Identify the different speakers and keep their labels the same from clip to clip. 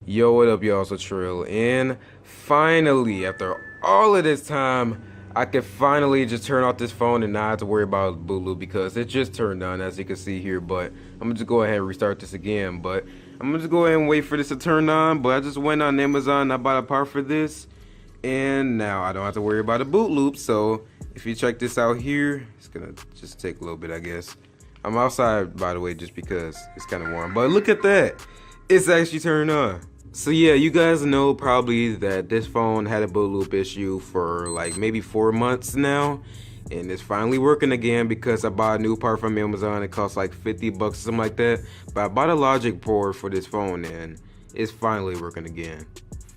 Speaker 1: Yo, what up, y'all? It's Latrell, and finally, after all of this time, I can finally just turn off this phone and not have to worry about Bootloops because it just turned on, as you can see here. But I'm gonna just go ahead and restart this again. But I'm gonna just go ahead and wait for this to turn on. But I just went on Amazon and I bought a part for this, and now I don't have to worry about a boot loop. So if you check this out here, it's gonna just take a little bit, I guess. I'm outside, by the way, just because it's kind of warm. But look at that. It's actually turned on. So yeah, you guys know probably that this phone had a boot loop issue for like maybe 4 months now. And it's finally working again because I bought a new part from Amazon. It cost like 50 bucks or something like that. But I bought a logic port for this phone and it's finally working again.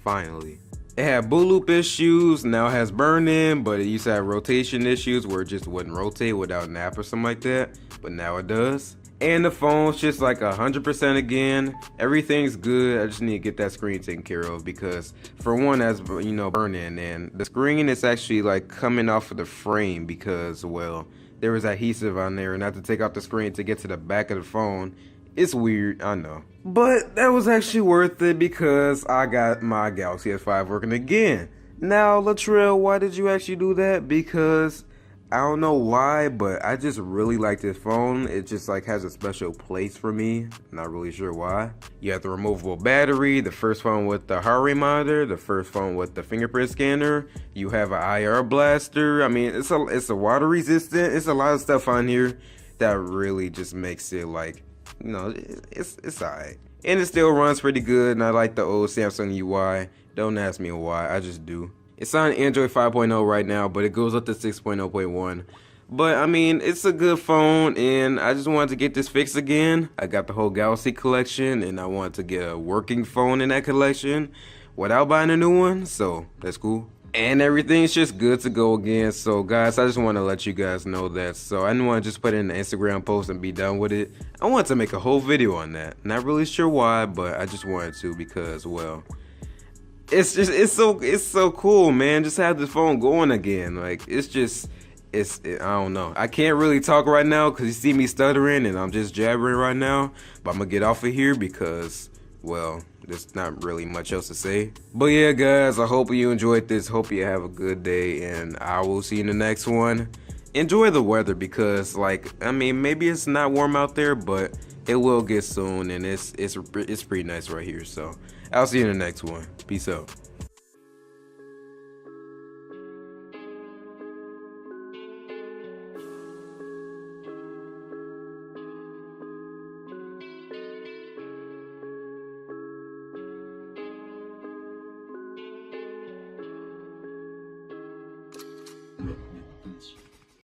Speaker 1: Finally. It had boot loop issues, now it has burn-in, but it used to have rotation issues where it just wouldn't rotate without an app or something like that. But now it does. And the phone's just like 100% again. Everything's good. I just need to get that screen taken care of because for one, that's, you know, burn-in, and the screen is actually like coming off of the frame because, well, there was adhesive on there and I had to take out the screen to get to the back of the phone. It's weird, I know. But that was actually worth it because I got my Galaxy S5 working again. Now, Latrell, why did you actually do that? Because I don't know why, but I just really like this phone. It just like has a special place for me. Not really sure why. You have the removable battery, the first phone with the heart rate monitor, the first phone with the fingerprint scanner. You have an IR blaster. I mean, it's a water resistant. It's a lot of stuff on here that really just makes it like, you know, it's alright. And it still runs pretty good, and I like the old Samsung UI. Don't ask me why, I just do. It's on Android 5.0 right now, but it goes up to 6.0.1. But I mean, it's a good phone, and I just wanted to get this fixed again. I got the whole Galaxy collection, and I wanted to get a working phone in that collection without buying a new one, so that's cool. And everything's just good to go again. So guys, I just want to let you guys know that. So I didn't want to just put it in an Instagram post and be done with it. I wanted to make a whole video on that. Not really sure why, but I just wanted to because, well, it's so cool, man. Just have the phone going again. Like I don't know. I can't really talk right now because you see me stuttering and I'm just jabbering right now. But I'm gonna get off of here because, well, there's not really much else to say. But yeah, guys, I hope you enjoyed this. Hope you have a good day, and I will see you in the next one. Enjoy the weather because, like, I mean, maybe it's not warm out there, but it will get soon, and it's pretty nice right here. So I'll see you in the next one. Peace out.